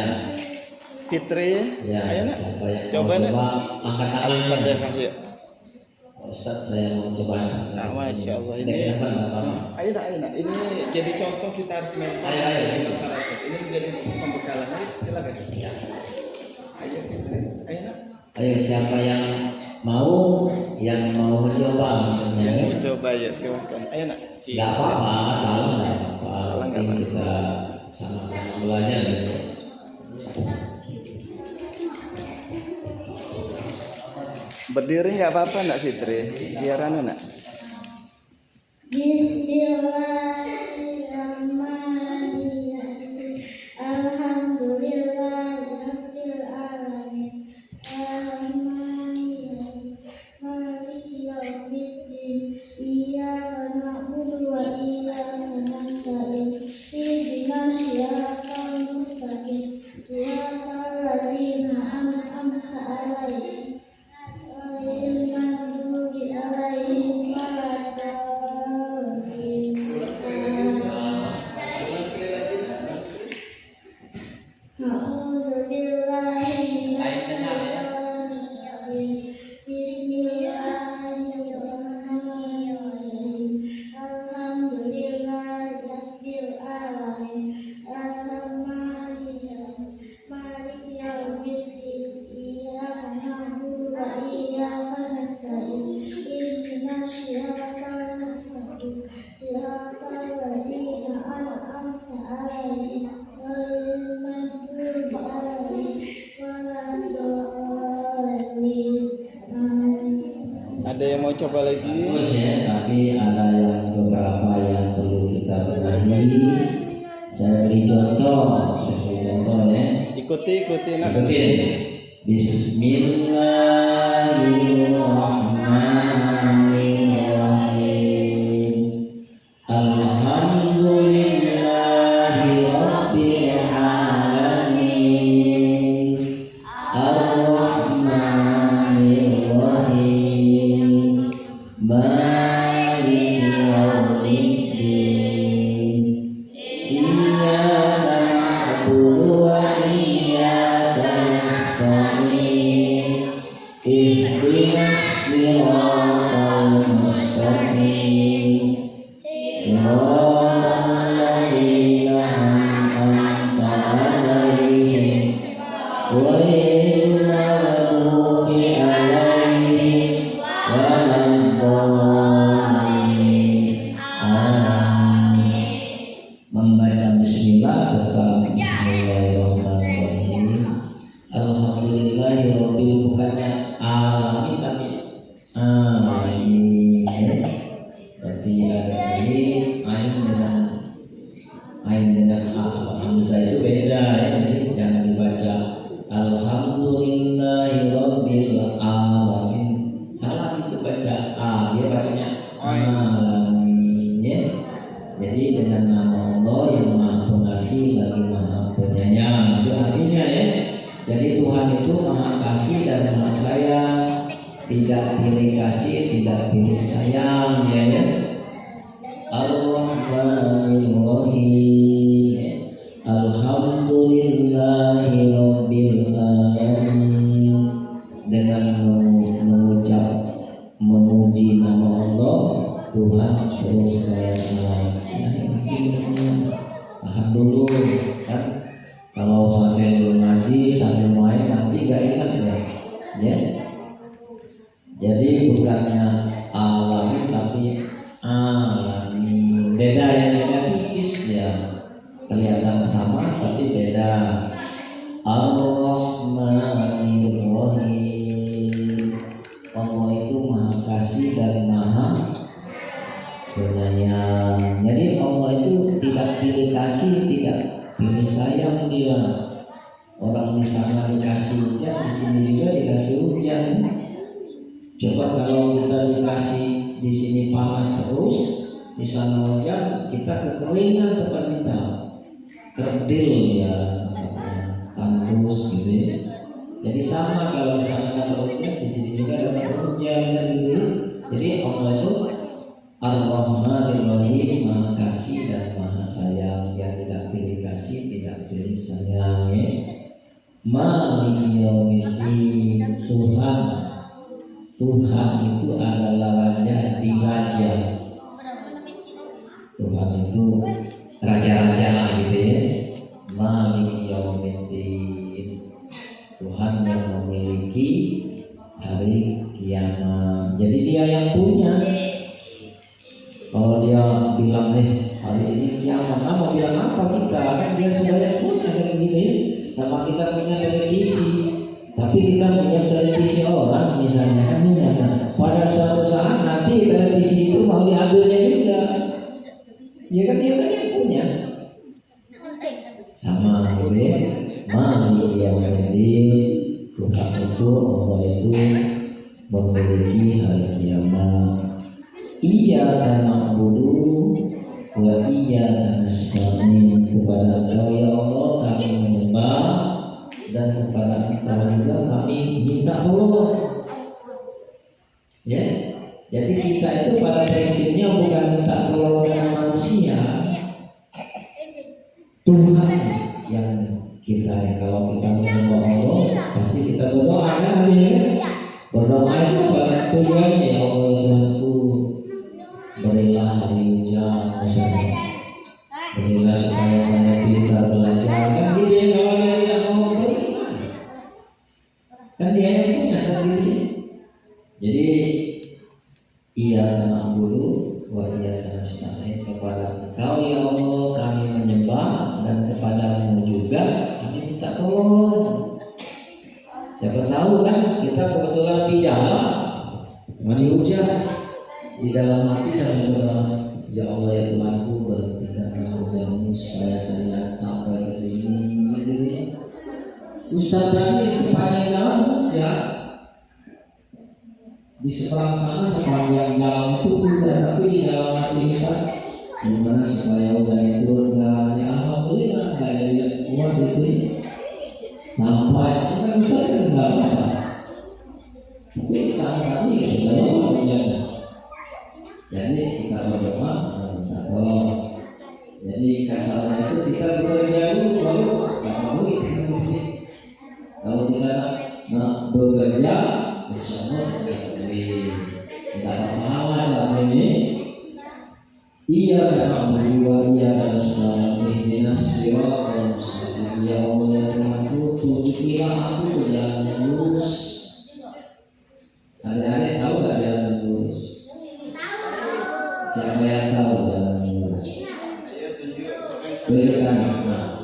Ya. Fitri, Ya. ayo nak, Siapa yang coba mau nak. coba angkat tangan. Al-Fatihah ya. Ustaz, saya mau coba. Masya Allah ini. Ayo nak, ini jadi contoh kita harus mental. Ayo. Ini menjadi pembekalan. Ayo, silakan. Ayo Fitri, ayo nak. Ayo, siapa yang mau mencoba? Ya, coba ya, silakan. Ayo nak. Gak apa-apa, salah nggak apa-apa. Salah nggak Mungkin apa-apa. kita sama-sama belajar gitu. Berdiri nggak apa-apa nak Fitri, biar nak. Bismillahirrahmanirrahim. Alhamdulillahirabbil alamin. Arrahmanirrahim. Maliki yaumiddin. Iyyaka na'budu wa iyyaka nasta'in. Ihdinas siratal mustaqim. Siratal ladzina an'amta 'alaihim. Ada yang mau coba lagi? Bagus ya, tapi ada yang beberapa yang perlu kita benahi. Saya beri contoh ya. Ikuti nak. Oke. Bismillahirrahmanirrahim. Alhamdulillahirabbil alamin. Ar-Rahmanir-Rahim. Maliki yaumiddin. Iyyaka na'budu wa iyyaka nasta'in. Ihdinas siratal mustaqim. Siratal ladzina an'amta 'alaihim. Ghairil maghdubi 'alaihim waladdallin. Amin. Membaca bismillah tetap bismillahirrahmanirrahim. Alhamdulillahirabbil, bukannya alamin tapi amin. Berarti ada ini ain dengan hamzah itu beda ya. Jadi jangan dibaca alhamdulillahirabbil alamin. Salah itu baca a, dia bacanya alamin ya. Jadi dengan nama Allah yang Maha Pengasih lagi Maha Penyayang, itu artinya ya. Jadi Tuhan itu Maha Kasih dan Maha Sayang, tidak pilih kasih, tidak pilih sayang ya. Ar-Rahmanir-Rahim. Alhamdulillahirabbil alamin. Dengan mengucap memuji nama Allah Tuhan seluruh segala alam. Tahan dulu kan, kalau sambil ngaji sambil main nanti gak ingat ya. Jadi bukannya alamin tapi alamin, beda ya, beda tipis ya, kelihatan sama tapi beda. Ar-Rahmanir-Rahim. Allah itu Maha Kasih dan Maha Penyayang. Jadi Allah itu tidak pilih kasih, tidak pilih sayang dia. Orang di sana dikasih hujan, di sini juga dikasih hujan. Coba kalau kita dikasih di sini panas terus, di sana hujan, kita kekeringan tempat kita, kerdil ya, tandus gitu ya. Jadi sama kalau di sana ada hujan, di sini juga ada hujan gitu. Jadi Allah itu Ar-Rahmanir Rahim, Maha Kasih dan Maha Sayang, yang tidak pilih kasih, tidak pilih sayang. Maliki Yaumiddin, Tuhan. Tuhan itu adalah raja di raja. Tuhan itu raja-raja lah gitu ya. Maliki Yaumiddin, Tuhan yang memiliki hari kiamat. Jadi dia yang punya. Kalau dia bilang hari ini kiamat, mau bilang apa kita? Kan dia sudah yang punya kan gitu ya. Sama kita punya televisi, tapi kita punya televisi orang misalnya kan punya. Pada suatu saat nanti televisi itu mau diambilnya juga. Ya kan dia kan yang punya. Sama gitu ya. Maliki Yaumiddin, Tuhan itu, Allah itu memiliki hari kiamat. Iyyaka na'budu wa iyyaka nasta'in, kepada Engkau ya Allah kami menyembah dan kepada Engkau juga kami minta tolong. Ya, jadi kita itu pada prinsipnya bukan minta tolong dengan manusia, Tuhan yang kita. Kalau kita menyembah Allah pasti kita berdoa kan ya. Berdoa itu pada tujuannya ya Allah Tuhanku, berilah hari hujan misalnya, berilah supaya saya pintar belajar kan gitu ya. Kalau dia tidak mau beriman kan dia yang punya kan gitu ya. Jadi iyyaka na'budu wa iyyaka nasta'in, kepada Engkau ya Allah kami menyembah dan kepadamu juga kami minta tolong. Siapa tahu kan kita kebetulan di jalan mandi hujan, di dalam hati saya berdoa, ya Allah ya Tuhanku, berhentikan hujanmu supaya saya sampai ke sini gitu ya. Ustaz tadi sepanjang jalan ya, di seberang sana sepanjang jalan itu hujan, tapi di dalam hati Ustaz gimana supaya hujan itu enggak, ya alhamdulillah saya lihat kuat itu ya. Sampai itu kan Ustaz kan enggak masalah, tapi saat tadi ya sudah lama hujannya. Jadi kita berdoa minta tolong. Jadi kasarnya itu kita bekerja dulu baru dapat duit. Kalau kita bekerja, insya Allah dapat duit, dapat pahala dalam ini. Iyyaka na'budu wa iyyaka nasta'in, ihdinas siratal mustaqim, ya Allah ya Tuhanku, tunjukilah aku ke jalan yang lurus. Adik-adik tahu gak jalan yang lurus? Siapa yang tahu jalan yang lurus? Berikan Mas.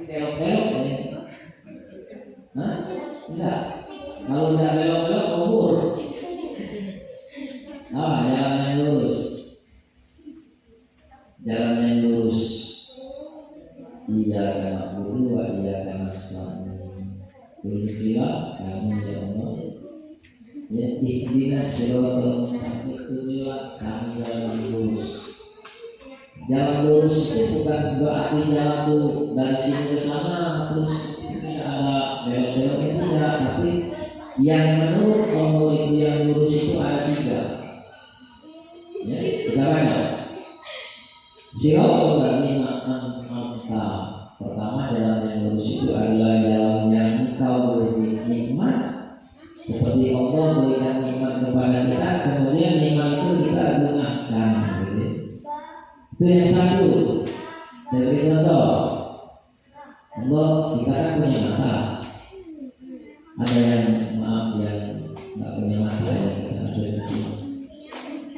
Belok-belok ya? Hah? Enggak. Kalau tidak belok-belok kubur. Jalan yang lurus. Jalan yang lurus. Iyyaka na'budu wa iyyaka nasta'in. Tunjukilah kami ya Allah. Ya ihdinas siratal mustaqim, tunjukilah kami jalan yang lurus. Jalan lurus itu bukan berarti jalan tuh dari sini ke sana terus tidak ada belok-belok itu ya, tapi yang menurut Allah itu yang lurus itu ada 3. Ya, kita baca. Siratal ladzina an'amta. Pertama, jalan yang lurus itu adalah jalan yang Engkau beri nikmat, seperti Allah berikan nikmat kepada kita, kemudian nikmat itu kita gunakan. Itu yang satu. Saya beri contoh. Allah kita kan punya mata. Ada yang maaf yang nggak punya mata ya,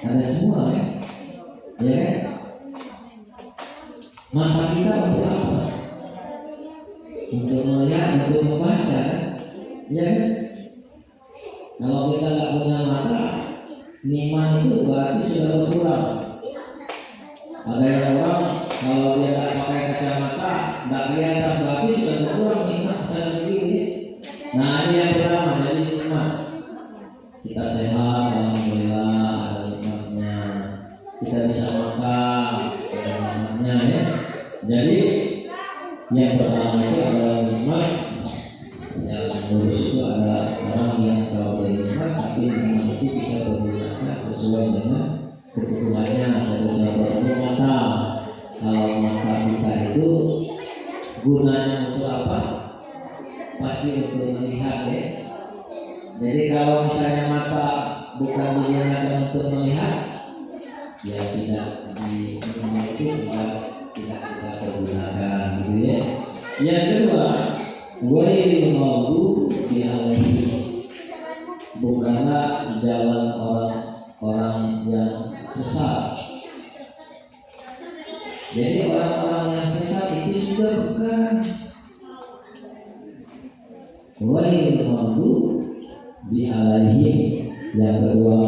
ada semua kan? Ya kan? Mata kita untuk apa? Untuk melihat, untuk membaca, ya kan? Kalau kita nggak punya mata, nikmat itu berarti sudah berkurang. Ada yang orang kalau dia tak pakai kacamata, nggak kelihatan, berarti sudah berkurang nikmat dan begitu. Nah ini yang pertama, jadi nikmat. Kita sehat, alhamdulillah ada nikmatnya. Kita bisa makan, ada nikmatnya ya. Jadi yang pertama itu adalah nikmat. Yang lurus itu adalah orang gunanya untuk apa? Pasti untuk melihat ya. Jadi kalau misalnya mata bukan digunakan untuk melihat, ya tidak tidak kita pergunakan gitu ya. Yang kedua, ghairil maghdubi alaihim, bukanlah jalan orang yang sesat. Jadi orang-orang yang sesat itu juga bukan. Ghairil maghdubi alaihim, yang kedua,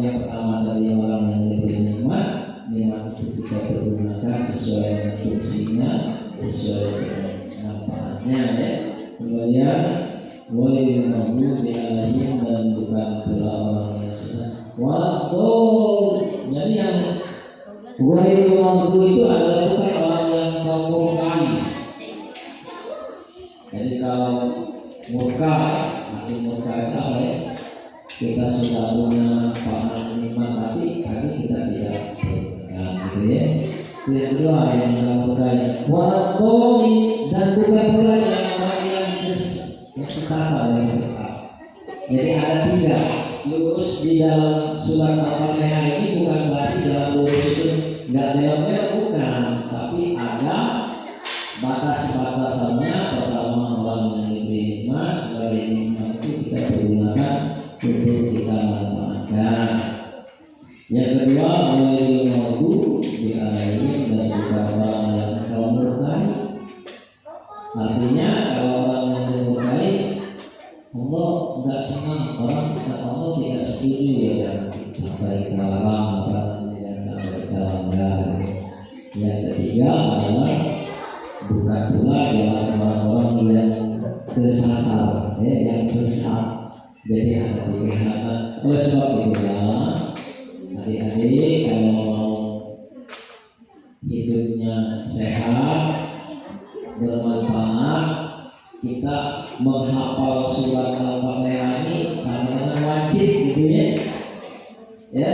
yang pertama dari orang yang diberi nikmat itu kita pergunakan sesuai dengan fungsinya, sesuai dengan manfaatnya ya. Kemudian ghairil maghdubi alaihim, dan bukan pula orang yang sesat. Jadi yang ghairil maghdubi itu adalah bukan orang yang mengingkari. Jadi kalau murka, nanti murka itu apa ya? Kita sudah punya paham nikmat tapi kita tidak gitu ya. Yang kedua yang melakukan waladhdallin, dan bukan pula yang orang yang sesat. Jadi ada tiga. Lurus di dalam surat Al-Fatihah ini bukan berarti dalam lurus itu nggak belok-belok, bukan, tapi ada batas-batasannya. Pertama, orang yang diberi nikmat, sebagai nikmat itu kita pergunakan untuk kita manfaatkan. Yang kedua, ghairil maghdubi alaihim, dan bukan orang yang kau murkai. Artinya kalau orang yang dimurkai, Allah tidak senang, Allah tidak setuju ya, sampai kalah dan sampai kalah. Yang ketiga adalah bukan pula dalam orang-orang yang tersasar, yang sesat. Jadi ada pilihan. Oleh sebab itulah adik-adik, kalau mau hidupnya sehat, bermanfaat, kita menghafal surat Al-Fatihah ini sama dengan wajib gitu ya. Ya,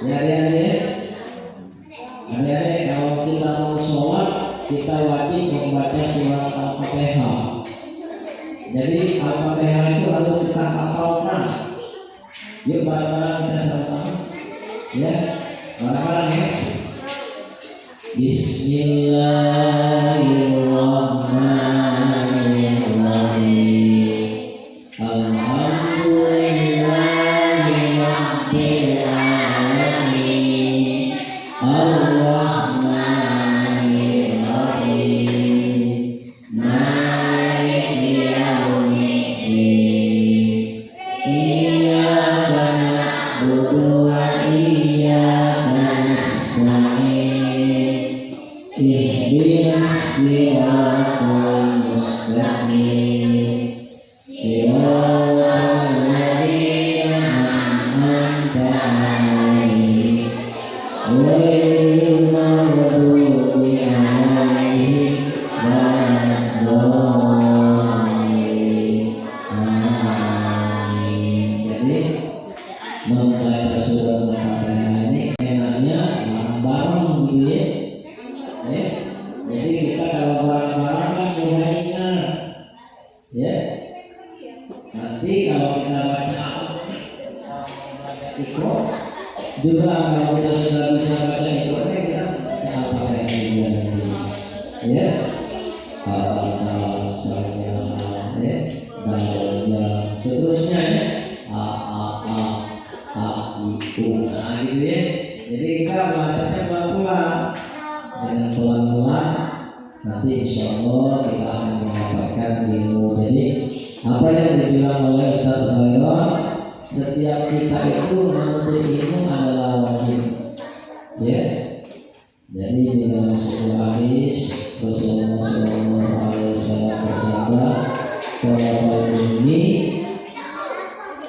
adik-adik, kalau kita mau sholat, kita wajib membaca surat Al-Fatihah. Jadi Al-Fatihah itu harus kita hafalkan. Yuk bareng-bareng kita sama-sama. Ya, bareng-bareng ya. Bismillahirrahmanirrahim. Alhamdulillahirabbil alamin. Ar-Rahmanir-Rahim. Maliki yaumiddin. Iyyaka na'budu wa iyyaka nasta'in. Ihdinas siratal mustaqim. Siratal ladzina an'amta 'alaihim ghairil maghdubi 'alaihim waladdallin. Amin. Jadi membaca surat Al-Fatihah ini enaknya bareng-bareng gitu ya. Jadi kita kalau bareng-bareng kan mudah ingat. Ya. Nanti kalau kita baca Iqra juga, kalau kita sudah bisa baca Iqra, kita apa yang dia ya. Dan seterusnya ya. Gitu ya. Jadi kita belajarnya pelan-pelan, dengan pelan-pelan nanti insya Allah kita akan mendapatkan ilmu. Jadi apa yang dibilang oleh Ustaz Khairul, setiap kita itu menuntut ilmu adalah wajib ya. Jadi di dalam sebuah hadis Rasulullah SAW bersabda, kalau ini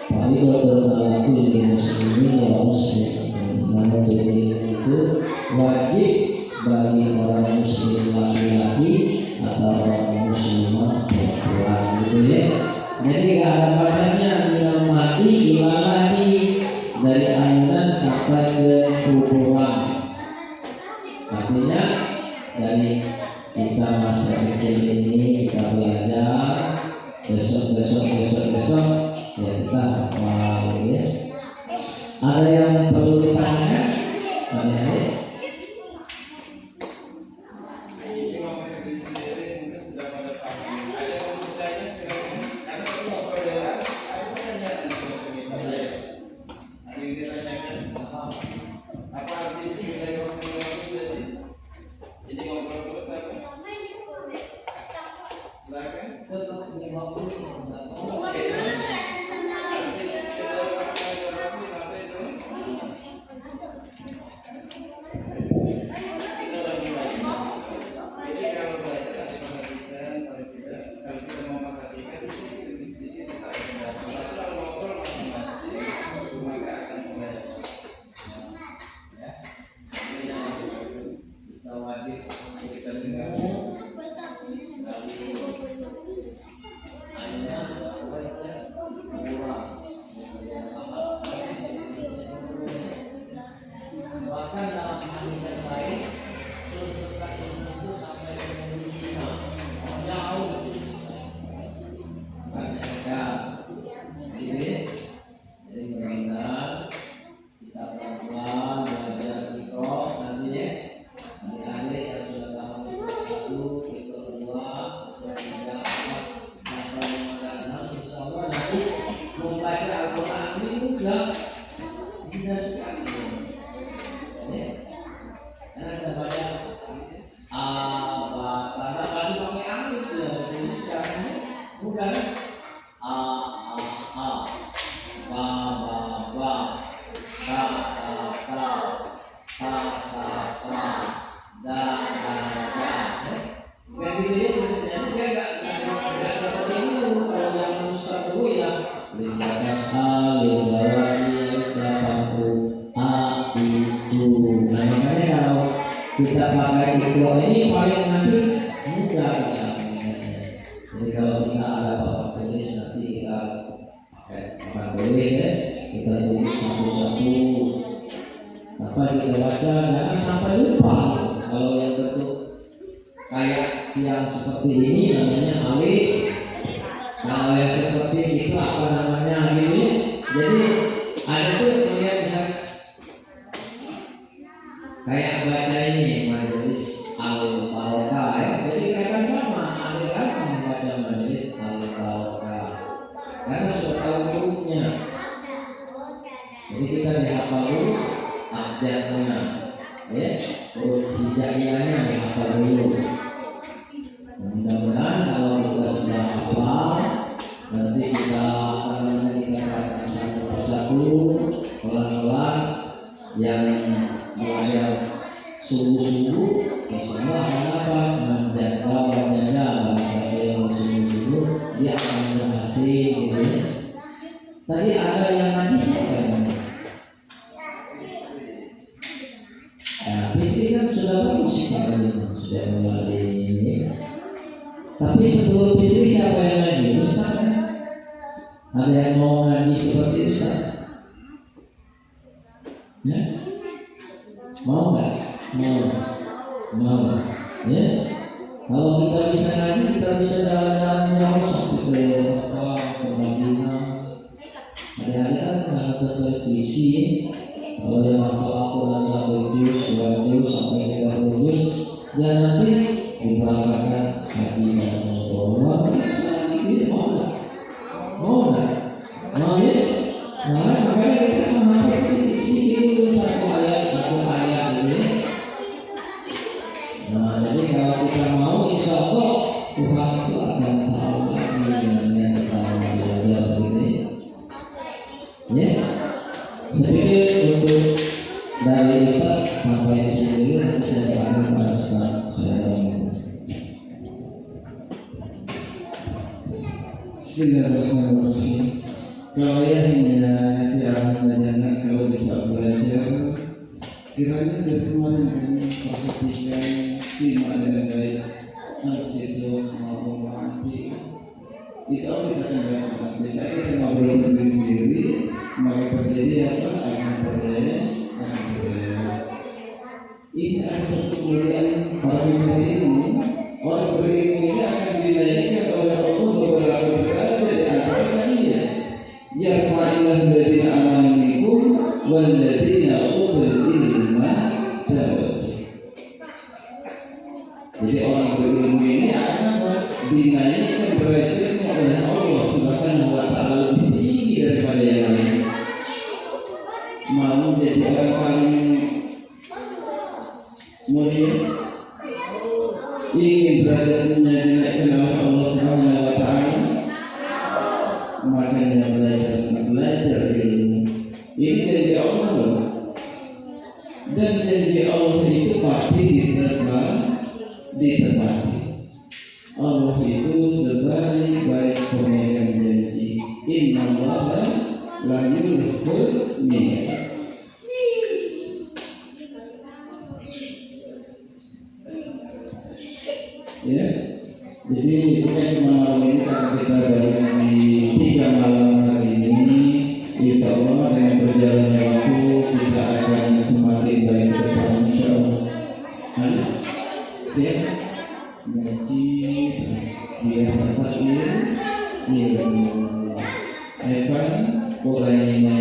fardhatun ala kulli muslimin wa muslim. Menuntut ilmu itu wajib bagi orang muslim laki-laki atau orang muslimah perempuan gitu ya. Jadi nggak ada batasnya, tinggal mati hilang lagi dari ayunan sampai ke kuburan. Artinya dari kita masa kecil ini kita belajar, besok ya kita hafal ya. Ada yang perlu ditanyakan? Ada bahkan dalam hadis yang lain tunjukkan itu sampai dengan Cina jauh banyak jadi benar kita pelan-pelan belajar Iqra nanti ya adik-adik yang sudah tahu satu itu dua itu tiga empat sampai 5 insya Allah nanti membaca Al-Quran ini mudah sekali. Ada banyak karena tadi pakai alif ya, jadi sekarang ini bukan ba ta sa da jadi dia biasanya nggak seperti itu. Kalau yang Ustaz dulu ya lintas kita pakai Iqra ini paling nanti mudah ya. Jadi kalau kita ada papan tulis nanti kita pakai papan tulis ya, kita tulis satu-satu apa kita baca, jangan sampai lupa. Kalau yang bentuk kayak yang seperti ini namanya alif, kalau yang seperti itu apa namanya ini. Jadi ada tuh kalian bisa kayak baca ini majelis al-barokah ya. Jadi kan sama alif kan membaca majelis al-barokah karena sudah tahu hurufnya. Jadi kita dihafal dulu abjadnya ya, huruf hijaiyahnya dihafal dulu. Mudah-mudahan kalau kita sudah hafal nanti kita baca satu persatu pelan-pelan yang belajar sungguh-sungguh insyaallah apa menjaga bahasa yang sungguh-sungguh dia akan berhasil gitu ya. Tadi ada yang ngaji siapa yang Fitri kan sudah bagus sudah mulai ini. Tapi sebelum Fitri siapa yang ngaji? Ustaz kan? Ada yang mau ngaji seperti Ustaz? Ya? Mau nggak? Mau ya. Kalau kita bisa ngaji, kita bisa jalan-jalan jauh sampai ke Mekah, ke Madinah. Ada-ada kan ke televisi. Kalau yang hafal Al-Quran 1 juz, 2 juz sampai 30 juz, dan nanti diberangkatkan haji dan umroh. Saat ini mau nggak? Mau ya? Nah, makanya kita menghafal sedikit dulu satu ayat ini. Nah, jadi kalau kita mau, insya Allah Tuhan itu akan tahu lagi dengan yang kita belajar begini. Ya, saya pikir untuk dari Ustaz sampai di sini dulu, nanti saya serahkan kepada Ustaz Bismillahirrahmanirrahim. Kalau ayahnya si anak kalau bisa belajar, kiranya dari kemarin kami perhatikan simak dengan baik Al-Sidu sama Al-Ma'ati. Insya Allah kita akan belajar. Biasanya kita ngobrol sendiri-sendiri, maka terjadi apa? Akan berdaya. Ini ada satu kemudian para pemimpin ini Orang berilmu ini akan dinaikkan oleh Allah beberapa derajat di antaranya. Yarfa'illahu alladziina aamanu minkum walladziina utul ilma darajat. Jadi orang berilmu ini akan dinaikkan derajatnya oleh Allah Subhanahu wa taala lebih tinggi daripada yang lain. Mau jadi orang paling mulia, ingin derajatnya dinaikkan oleh Allah Subhanahu wa taala, makanya belajar ilmu. Ini janji Allah loh. Dan janji Allah itu pasti ditepati. Allah itu sebaik-baik pemegang janji. Innallaha la yukhliful mi'ad. Ya, jadi itu kan cuma malam ini karena kita baru di 3 malam hari ini. Insya Allah dengan berjalannya waktu kita akan semakin baik ke depan, insya Allah. Ya, ngaji biar dapat ilmu. Evan kurangnya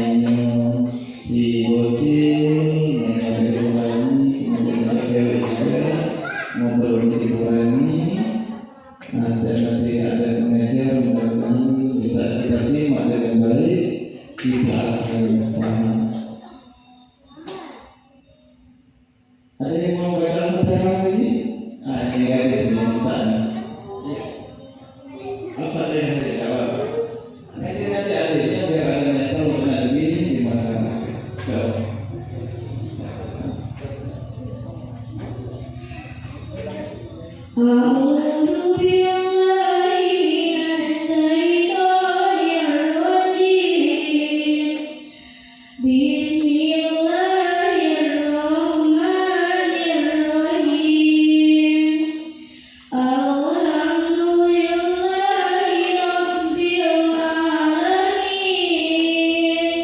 si bocil mengambil kurang, mengambil juga ngobrol dikurangi. Setelah nanti ada mengajar, mudah-mudahan bisa kita simak dengan baik, kita akan paham. Ada yang mau baca Al-Fatihah ini? Ini gadis di sana. Apa yang saya jawab? Nanti adiknya biar ada netral lebih di masyarakat. Jawab. A'udzu billahi minasy syaithanir rajim. Bismillahirrahmanirrahim. Alhamdulillahi rabbil alamin.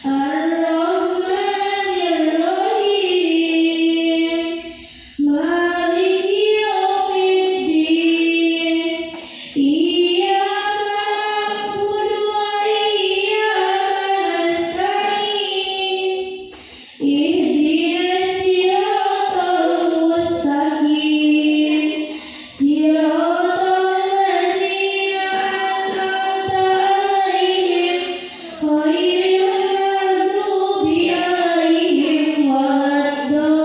Ar-Rahmanir Rahim. Maliki yaumiddin. Iyyaka na'budu wa iyyaka nasta'in. Ihdinas siratal mustaqim. Siratal ladzina an'amta 'alaihim ghairil maghdubi 'alaihim waladdallin.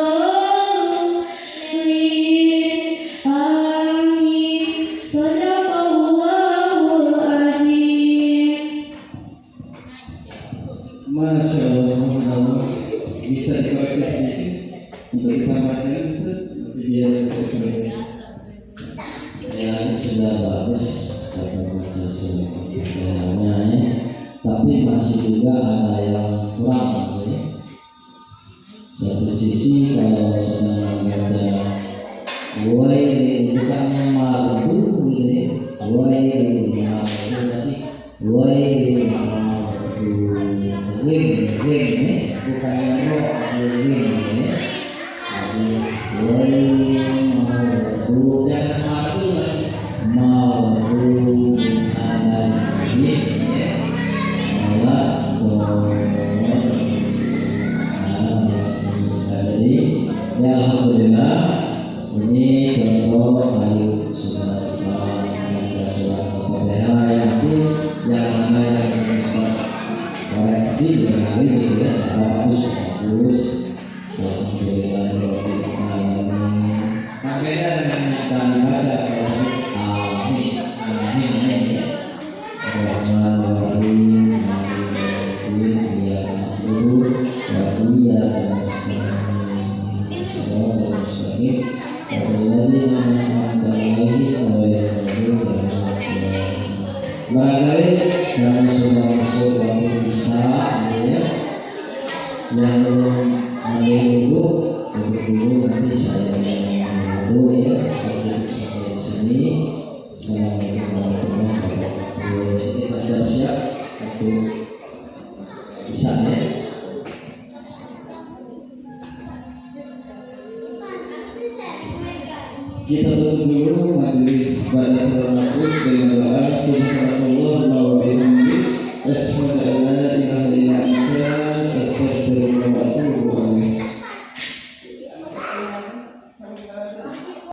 Amin. Shadaqallahul azim. Masya Allah, subhanallah. Bisa dikoreksi sedikit untuk ditambahkan lebih biasa sesuai. Ya sudah bagus kata-kata sebenarnya ya. Tapi masih juga ada yang kurang ya. Satu sisi kalau sedang membaca wai bukannya malu gitu ya. Wai tapi wai ring bukannya ring ya. Wai jangan malu malu ada ini ya. Jadi ya alhamdulillah ini contoh dari surat surat Al-Fatihah yang mana yang bisa koreksi dengan hari ini ya bagus alhamdulillah beda dengan yang tadi baca amin amin ya Bismillahirrahmanirrahim. Iya makhluk wa iya mustaqim. Barangkali yang sudah masuk waktu bisa ya, yang belum ada dulu nanti saya dulu ya, saya di sini. Assalamualaikum warahmatullahi wabarakatuh. Kita siap-siap untuk bisa ya. Kita tutup dulu majelis pada saat dengan doa subhanallah wa bihamdihi asyhadu